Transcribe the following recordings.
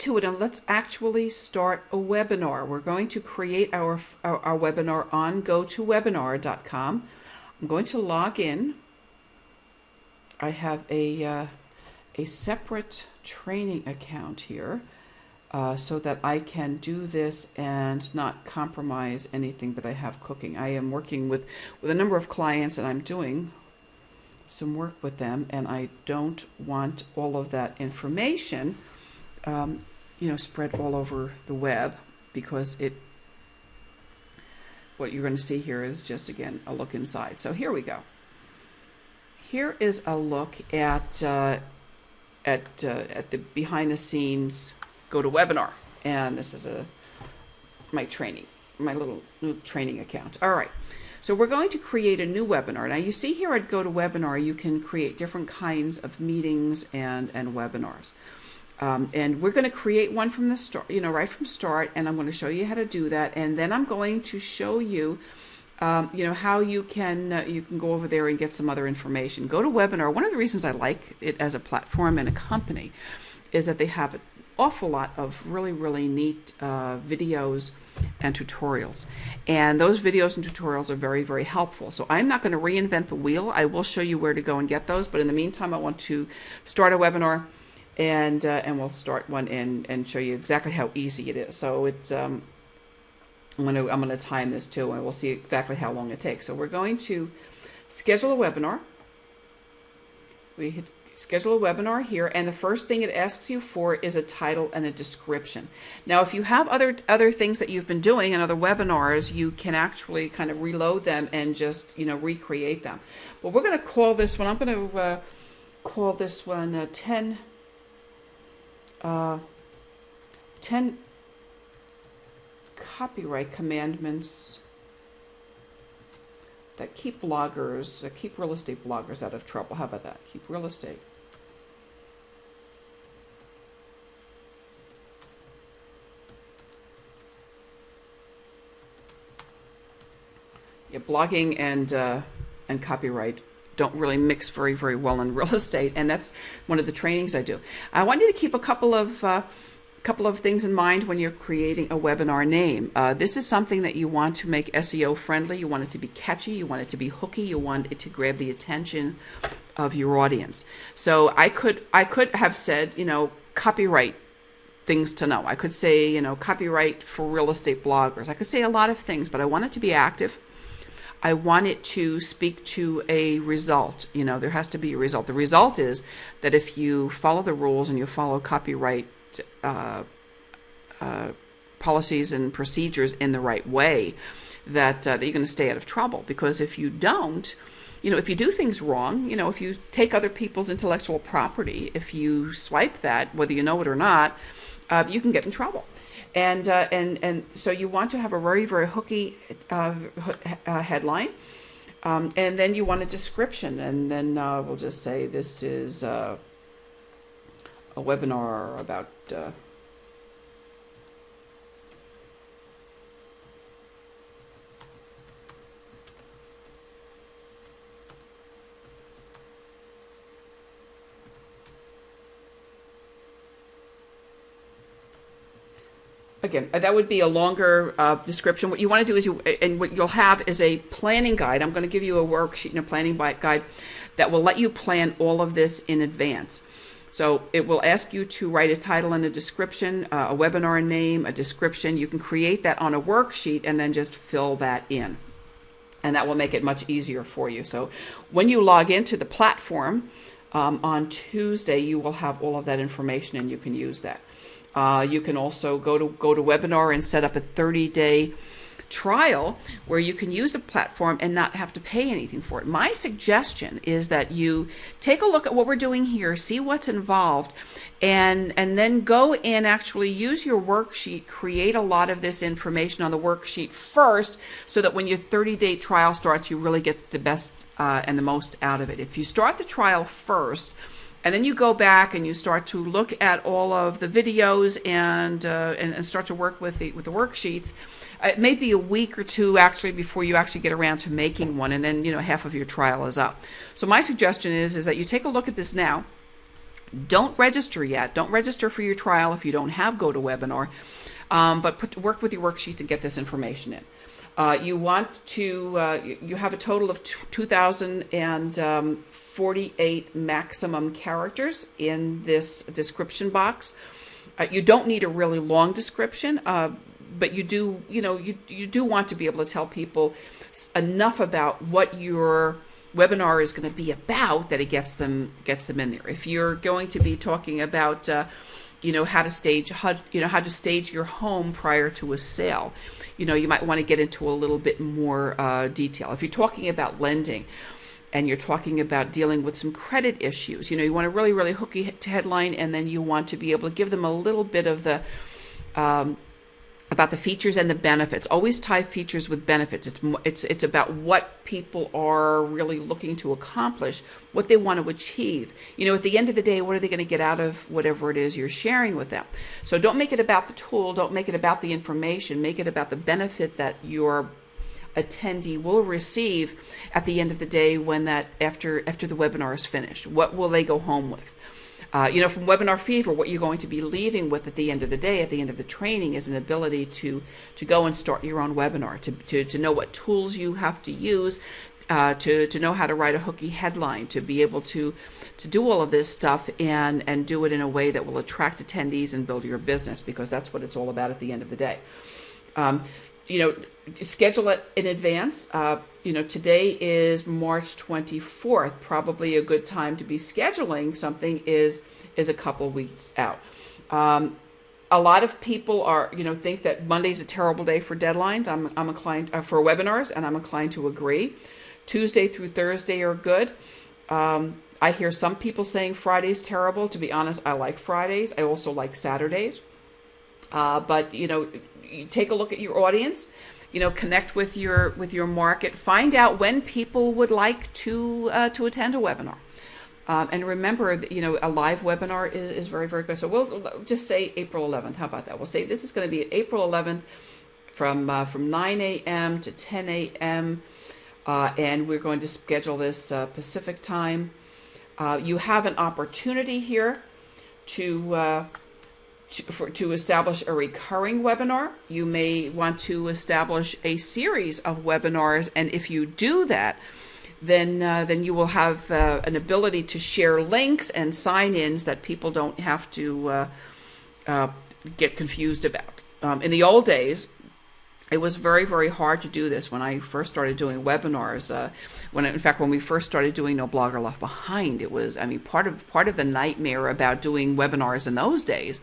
to it and let's actually start a webinar. We're going to create our webinar on GoToWebinar.com. I'm going to log in. I have a separate training account here so that I can do this and not compromise anything that I have cooking. I am working with a number of clients and I'm doing some work with them, and I don't want all of that information spread all over the web, because what you're going to see here is just, again, a look inside. So here we go. Here is a look at the behind the scenes GoToWebinar, and this is my little new training account. All right. So we're going to create a new webinar. Now you see here at GoToWebinar, you can create different kinds of meetings and webinars. And we're going to create one from the start, right from start, and I'm going to show you how to do that. And then I'm going to show you, how you can go over there and get some other information. GoToWebinar, one of the reasons I like it as a platform and a company is that they have an awful lot of really, really neat videos and tutorials. And those videos and tutorials are very, very helpful. So I'm not going to reinvent the wheel. I will show you where to go and get those. But in the meantime, I want to start a webinar, and we'll start one and show you exactly how easy it is. So it's I'm going to time this too, and we'll see exactly how long it takes. So we're going to schedule a webinar. We hit schedule a webinar here, and the first thing it asks you for is a title and a description. Now, if you have other things that you've been doing in other webinars, you can actually kind of reload them and just recreate them. But we're going to call this one. I'm going to call this one 10 copyright commandments that keep real estate bloggers out of trouble. How about that? Keep real estate. Yeah, blogging and copyright don't really mix very, very well in real estate, and that's one of the trainings I do. I want you to keep a couple of things in mind when you're creating a webinar name. This is something that you want to make SEO friendly. You want it to be catchy. You want it to be hooky. You want it to grab the attention of your audience. So I could have said, copyright things to know. I could say, copyright for real estate bloggers. I could say a lot of things, but I want it to be active. I want it to speak to a result. There has to be a result. The result is that if you follow the rules and you follow copyright policies and procedures in the right way, that you're going to stay out of trouble. Because if you don't, if you do things wrong, if you take other people's intellectual property, if you swipe that, whether you know it or not, you can get in trouble. And so you want to have a very, very hooky headline, and then you want a description, and then we'll just say this is a webinar about again, that would be a longer description. What you want to do is what you'll have is a planning guide. I'm going to give you a worksheet and a planning guide that will let you plan all of this in advance. So it will ask you to write a title and a description, a webinar name, a description. You can create that on a worksheet and then just fill that in. And that will make it much easier for you. So when you log into the platform on Tuesday, you will have all of that information and you can use that. You can also go to GoToWebinar and set up a 30-day trial where you can use the platform and not have to pay anything for it. My suggestion is that you take a look at what we're doing here, see what's involved, and then go and actually use your worksheet, create a lot of this information on the worksheet first, so that when your 30-day trial starts, you really get the best and the most out of it. If you start the trial first, and then you go back and you start to look at all of the videos and start to work with the worksheets, it may be a week or two actually before you actually get around to making one, and then half of your trial is up. So my suggestion is that you take a look at this now, Don't register yet. Don't register for your trial if you don't have GoToWebinar, but work with your worksheets and get this information in. You want to, you have a total of 2,048 maximum characters in this description box. You don't need a really long description, but you do, you do want to be able to tell people enough about what your webinar is going to be about that it gets them in there. If you're going to be talking about how to stage your home prior to a sale, you might want to get into a little bit more detail. If you're talking about lending and you're talking about dealing with some credit issues, you want a really, really hooky headline, and then you want to be able to give them a little bit of the about the features and the benefits. Always tie features with benefits. It's about what people are really looking to accomplish, what they want to achieve. At the end of the day, what are they going to get out of whatever it is you're sharing with them? So don't make it about the tool. Don't make it about the information. Make it about the benefit that your attendee will receive at the end of the day when after the webinar is finished. What will they go home with? From Webinar Fever, what you're going to be leaving with at the end of the day, at the end of the training, is an ability to go and start your own webinar, to know what tools you have to use, to know how to write a hooky headline, to be able to do all of this stuff and do it in a way that will attract attendees and build your business, because that's what it's all about at the end of the day. Schedule it in advance. Today is March 24th. Probably a good time to be scheduling something is a couple weeks out. A lot of people think that Monday's a terrible day for deadlines. I'm inclined for webinars, and I'm inclined to agree. Tuesday through Thursday are good. I hear some people saying Friday's terrible. To be honest, I like Fridays. I also like Saturdays. But you take a look at your audience, connect with your market, find out when people would like to attend a webinar. And remember that, a live webinar is very, very good. So we'll just say April 11th. How about that? We'll say this is going to be April 11th from 9 a.m. to 10 a.m. And we're going to schedule this Pacific time. You have an opportunity here to establish a recurring webinar. You may want to establish a series of webinars, and if you do that, then you will have an ability to share links and sign-ins that people don't have to get confused about. In the old days, it was very, very hard to do this when I first started doing webinars. When we first started doing No Blogger Left Behind, it was, part of the nightmare about doing webinars in those days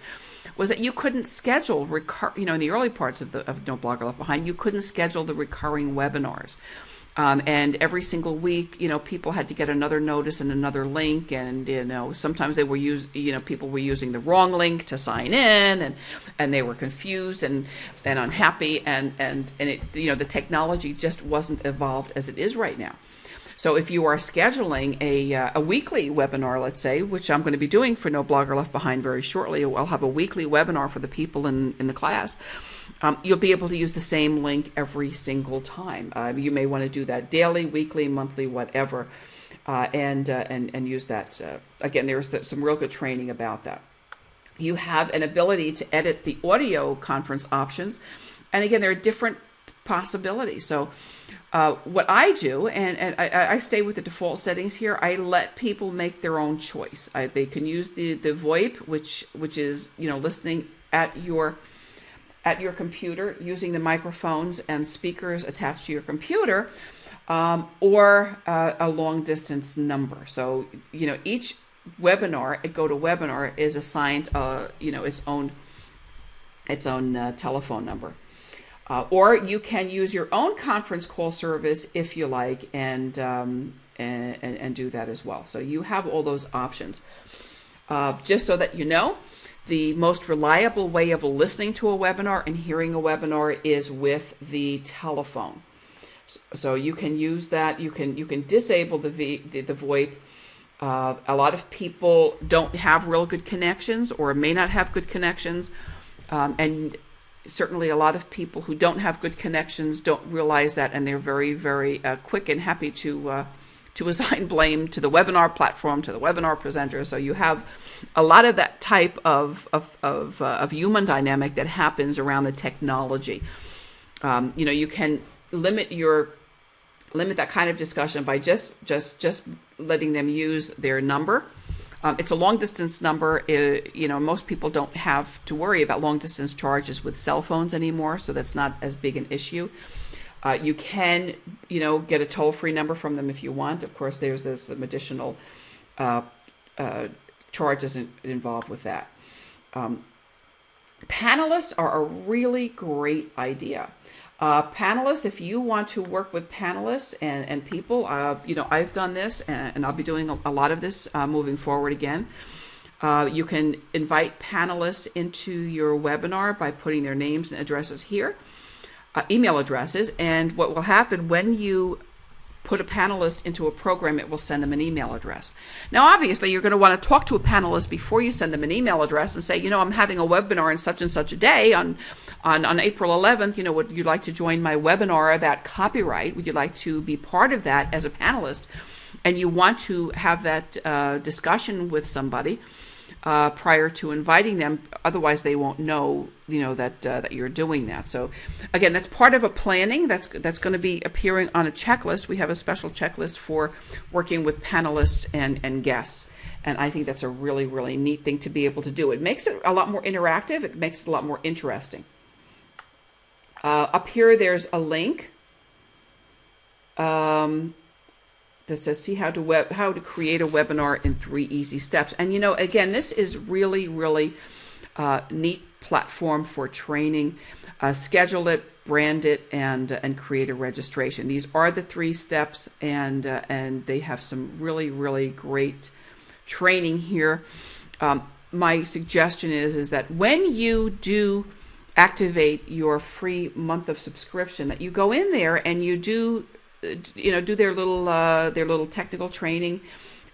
was that you couldn't schedule in the early parts of No Blogger Left Behind, you couldn't schedule the recurring webinars. And every single week, people had to get another notice and another link, and sometimes they were people were using the wrong link to sign in, and they were confused and unhappy, and it, the technology just wasn't evolved as it is right now. So if you are scheduling a weekly webinar, let's say, which I'm going to be doing for No Blogger Left Behind very shortly, I'll have a weekly webinar for the people in the class. You'll be able to use the same link every single time. You may want to do that daily, weekly, monthly, whatever, and use that. Again, there's some real good training about that. You have an ability to edit the audio conference options, and again, there are different possibilities. So what I do, and I stay with the default settings here, I let people make their own choice. They can use the VoIP, which is listening at your computer using the microphones and speakers attached to your computer, or a long distance number. So each webinar at GoToWebinar is assigned its own telephone number. Or you can use your own conference call service if you like, and do that as well. So you have all those options. Just so that you know, the most reliable way of listening to a webinar and hearing a webinar is with the telephone. So you can use that. You can disable the VoIP. A lot of people don't have real good connections, or may not have good connections, and certainly a lot of people who don't have good connections don't realize that, and they're very, very quick and happy to to assign blame to the webinar platform, to the webinar presenter. So you have a lot of that type of human dynamic that happens around the technology. You can limit that kind of discussion by just letting them use their number. It's a long distance number. Most people don't have to worry about long distance charges with cell phones anymore, so that's not as big an issue. You can, get a toll-free number from them if you want. Of course, there's some additional charges involved with that. Panelists are a really great idea. Panelists, if you want to work with panelists and people, I've done this and I'll be doing a lot of this moving forward again. You can invite panelists into your webinar by putting their names and addresses here, email addresses, and what will happen when you put a panelist into a program, it will send them an email address. Now, obviously, you're going to want to talk to a panelist before you send them an email address and say, I'm having a webinar on such and such a day on April 11th. Would you like to join my webinar about copyright? Would you like to be part of that as a panelist? And you want to have that discussion with somebody prior to inviting them. Otherwise, they won't know, that you're doing that. So, again, that's part of a planning. That's going to be appearing on a checklist. We have a special checklist for working with panelists and guests. And I think that's a really, really neat thing to be able to do. It makes it a lot more interactive. It makes it a lot more interesting. Up here, there's a link that says, see how to create a webinar in 3 easy steps. And, again, this is really, really neat platform for training. Schedule it, brand it, and create a registration. These are the 3 steps, and they have some really, really great training here. My suggestion is that when you do activate your free month of subscription, that you go in there and you do their little technical training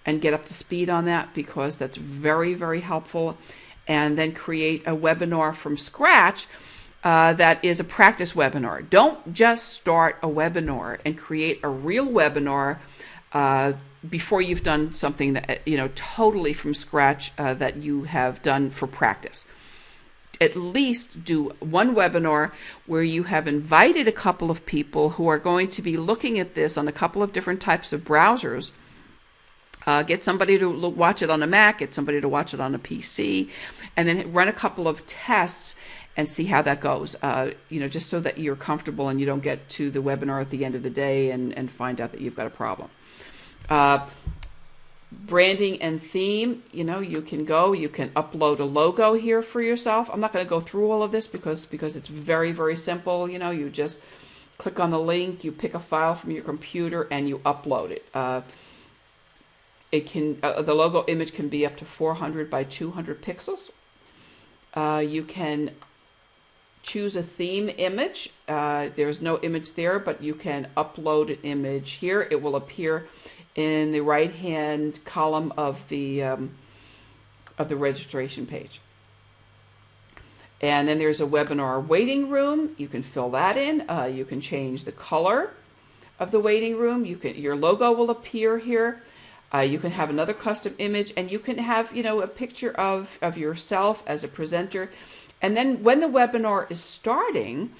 and get up to speed on that, because that's very, very helpful. And then create a webinar from scratch that is a practice webinar. Don't just start a webinar and create a real webinar before you've done something that totally from scratch that you have done for practice. At least do one webinar where you have invited a couple of people who are going to be looking at this on a couple of different types of browsers. Get somebody to watch it on a Mac, get somebody to watch it on a PC, and then run a couple of tests and see how that goes. Just so that you're comfortable and you don't get to the webinar at the end of the day and find out that you've got a problem. Branding and theme, you can upload a logo here for yourself. I'm not going to go through all of this because it's very, very simple. You just click on the link, you pick a file from your computer, and you upload it. The logo image can be up to 400 by 200 pixels. You can choose a theme image. There's no image there, but you can upload an image here. It will appear in the right-hand column of the registration page. And then there's a webinar waiting room. You can fill that in. You can change the color of the waiting room. Your logo will appear here. You can have another custom image, and you can have a picture of yourself as a presenter. And then when the webinar is starting,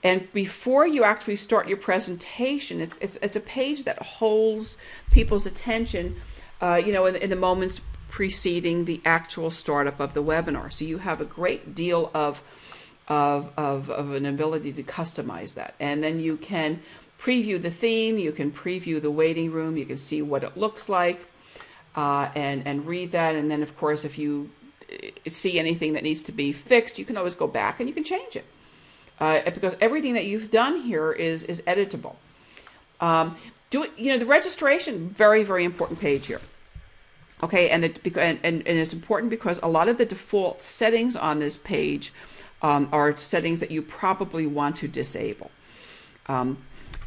and before you actually start your presentation, it's a page that holds people's attention, in the moments preceding the actual startup of the webinar. So you have a great deal of an ability to customize that. And then you can preview the theme, you can preview the waiting room, you can see what it looks like, and read that. And then, of course, if you see anything that needs to be fixed, you can always go back and you can change it. Because everything that you've done here is editable. The registration, very, very important page here. Okay, and it's important because a lot of the default settings on this page are settings that you probably want to disable.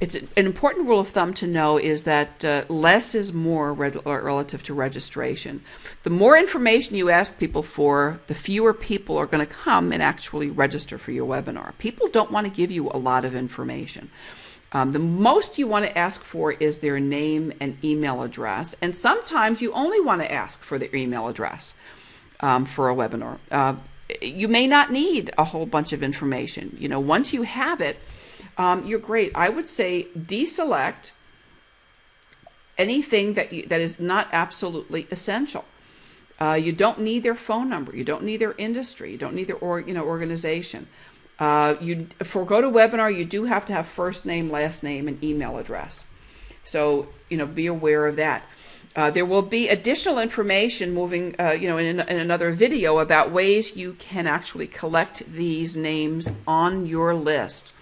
It's an important rule of thumb to know is that less is more relative to registration. The more information you ask people for, the fewer people are going to come and actually register for your webinar. People don't want to give you a lot of information. The most you want to ask for is their name and email address, and sometimes you only want to ask for their email address for a webinar. You may not need a whole bunch of information. Once you have it, you're great. I would say deselect anything that is not absolutely essential. You don't need their phone number. You don't need their industry. You don't need their organization. For GoToWebinar, you do have to have first name, last name, and email address. So be aware of that. There will be additional information moving, in another video about ways you can actually collect these names on your list.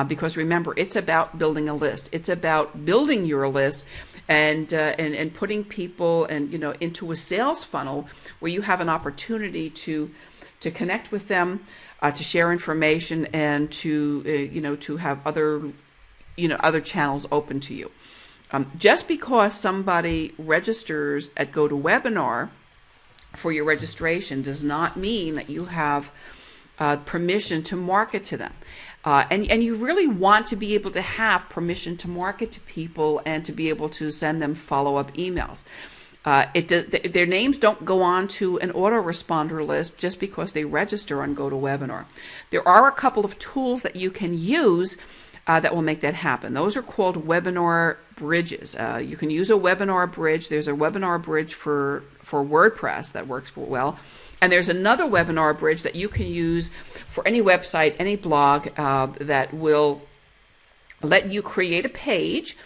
Because remember, it's about building a list. It's about building your list and putting people into a sales funnel where you have an opportunity to connect with them, to share information, and to have other channels open to you. Just because somebody registers at GoToWebinar for your registration does not mean that you have permission to market to them. And you really want to be able to have permission to market to people and to be able to send them follow-up emails. Their names don't go on to an autoresponder list just because they register on GoToWebinar. There are a couple of tools that you can use that will make that happen. Those are called webinar bridges. You can use a webinar bridge. There's a webinar bridge for WordPress that works well. And there's another webinar bridge that you can use for any website, any blog that will let you create a page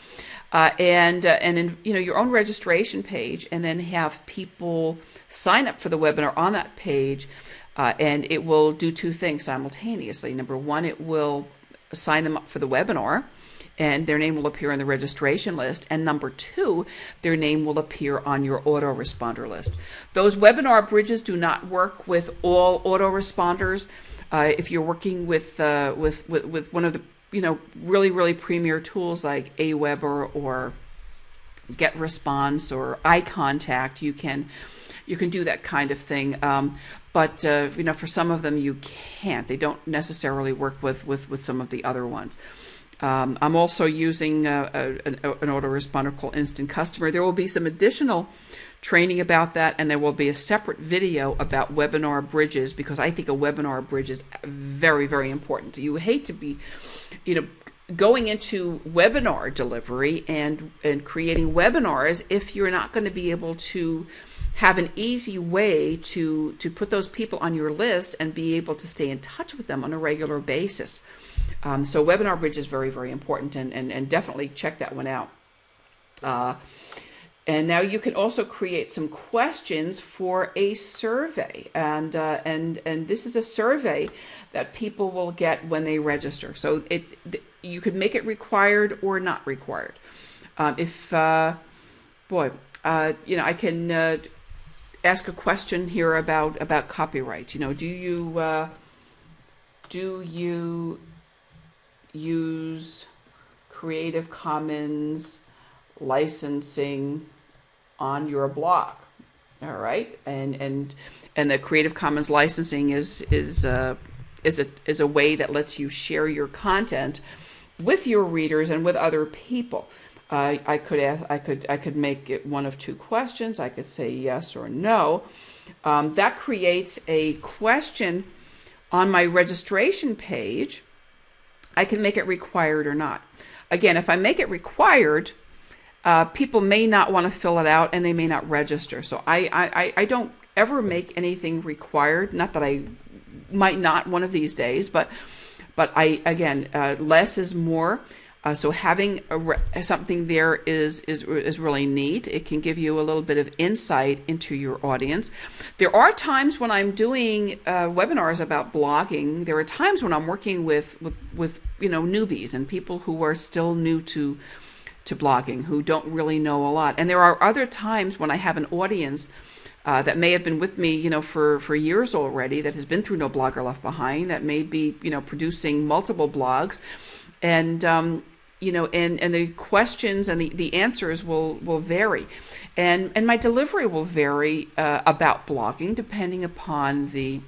and in your own registration page, and then have people sign up for the webinar on that page, and it will do two things simultaneously. Number one, it will sign them up for the webinar, and their name will appear on the registration list. And number two, their name will appear on your autoresponder list. Those webinar bridges do not work with all autoresponders. If you're working with one of the really premier tools like Aweber or GetResponse or iContact, you can do that kind of thing. But for some of them you can't. They don't necessarily work with some of the other ones. I'm also using an autoresponder called Instant Customer. There will be some additional training about that, and there will be a separate video about webinar bridges, because I think a webinar bridge is very, very important. You hate to be, going into webinar delivery and creating webinars if you're not going to be able to have an easy way to put those people on your list and be able to stay in touch with them on a regular basis. So webinar bridge is very, very important, and definitely check that one out. And now you can also create some questions for a survey, and this is a survey that people will get when they register. So you could make it required or not required. I can ask a question here about copyright. Do you use Creative Commons licensing on your blog? All right, and the Creative Commons licensing is a way that lets you share your content with your readers and with other people. I could make it one of two questions. I could say yes or no. That creates a question on my registration page. I can make it required or not. Again, if I make it required, people may not want to fill it out and they may not register. So I don't ever make anything required. Not that I might not one of these days, but less is more. So having something there is really neat. It can give you a little bit of insight into your audience. There are times when I'm doing webinars about blogging. There are times when I'm working with newbies and people who are still new to blogging, who don't really know a lot. And there are other times when I have an audience that may have been with me, for years already, that has been through No Blogger Left Behind, that may be, producing multiple blogs, and and the questions and the answers will vary, and my delivery will vary about blogging depending upon the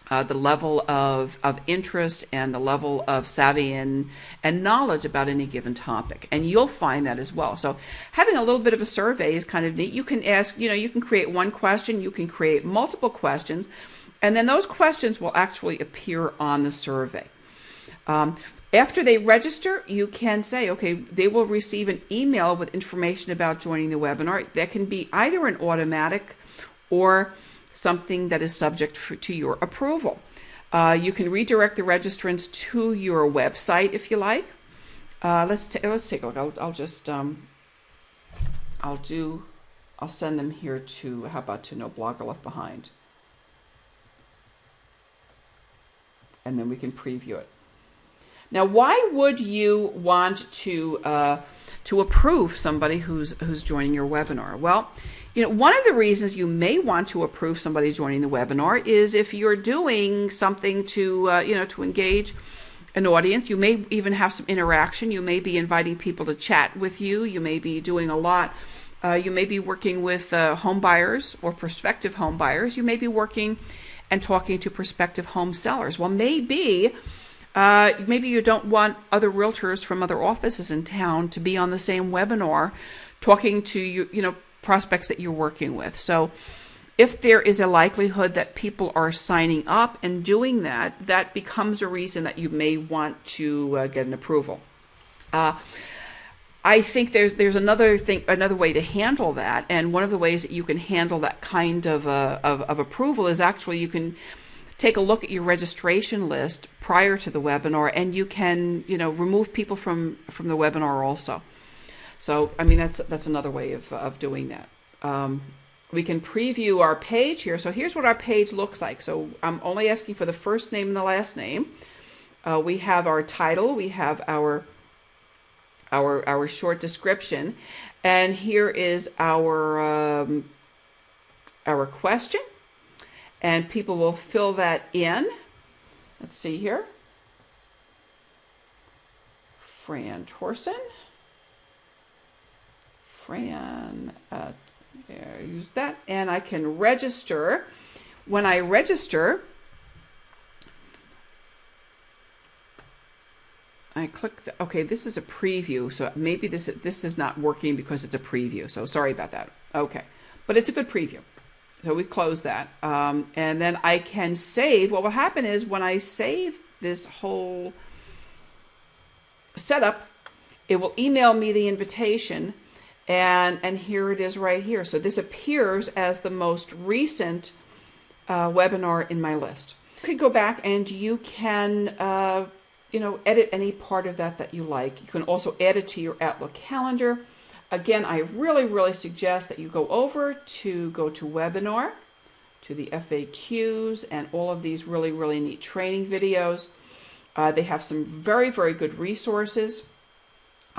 the level of interest and the level of savvy and knowledge about any given topic. And you'll find that as well. So having a little bit of a survey is kind of neat. You can ask, you can create one question, you can create multiple questions, and then those questions will actually appear on the survey. After they register, you can say, okay, they will receive an email with information about joining the webinar. That can be either an automatic or something that is subject to your approval. You can redirect the registrants to your website if you like. Let's take a look. I'll send them here to, how about to No Blogger Left Behind, and then we can preview it. Now, why would you want to approve somebody who's joining your webinar? Well, one of the reasons you may want to approve somebody joining the webinar is if you're doing something to to engage an audience. You may even have some interaction. You may be inviting people to chat with you. You may be doing a lot. You may be working with home buyers or prospective home buyers. You may be working and talking to prospective home sellers. Well, maybe you don't want other realtors from other offices in town to be on the same webinar talking to you, prospects that you're working with. So if there is a likelihood that people are signing up and doing that, that becomes a reason that you may want to get an approval. I think there's another way to handle that, and one of the ways that you can handle that kind of approval is actually you can take a look at your registration list prior to the webinar, and you can remove people from the webinar also. So I mean that's another way of doing that. We can preview our page here. So here's what our page looks like. So I'm only asking for the first name and the last name. We have our title. We have our short description, and here is our question, and people will fill that in. Let's see here. Fran Torsen. Use that, and I can register. When I register, I click okay, this is a preview, so maybe this is not working because it's a preview, so sorry about that. Okay, but it's a good preview. So we close that, and then I can save. What will happen is when I save this whole setup, it will email me the invitation, and here it is right here. So this appears as the most recent webinar in my list. You can go back and you can edit any part of that you like. You can also add it to your Outlook calendar. Again, I really suggest that you go to webinar, to the FAQs, and all of these really neat training videos. They have some very good resources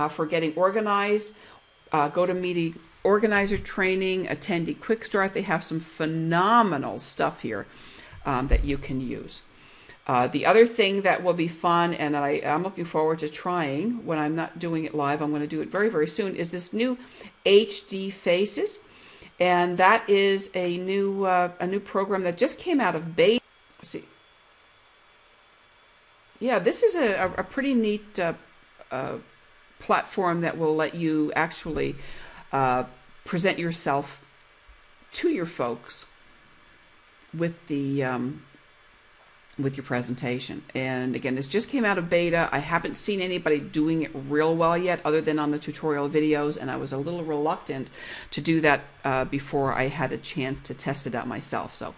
for getting organized. GoToMeeting organizer training, attendee quick start. They have some phenomenal stuff here that you can use. The other thing that will be fun and that I'm looking forward to trying when I'm not doing it live, I'm going to do it very soon, is this new HD Faces. And that is a new program that just came out of beta. Let's see. Yeah, this is a pretty neat platform that will let you actually present yourself to your folks with with your presentation. And again, this just came out of beta. I haven't seen anybody doing it real well yet other than on the tutorial videos, and I was a little reluctant to do that before I had a chance to test it out myself. So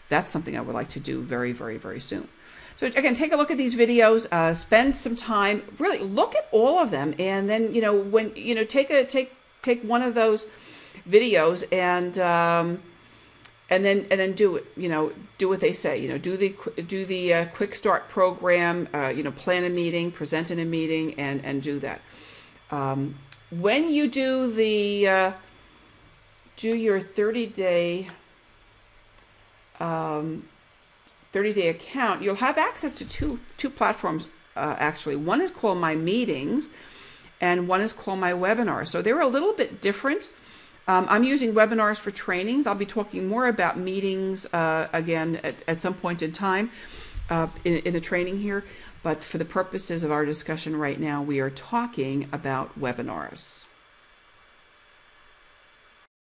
that's something I would like to do very soon. So again, take a look at these videos, spend some time, really look at all of them, and then when take one of those videos and then do it. Do what they say. Do the quick start program. Plan a meeting, present in a meeting, and do that. When you do your 30-day 30-day account, you'll have access to two platforms actually. One is called My Meetings, and one is called My Webinar. So they're a little bit different. I'm using webinars for trainings. I'll be talking more about meetings again at some point in time in the training here. But for the purposes of our discussion right now, we are talking about webinars.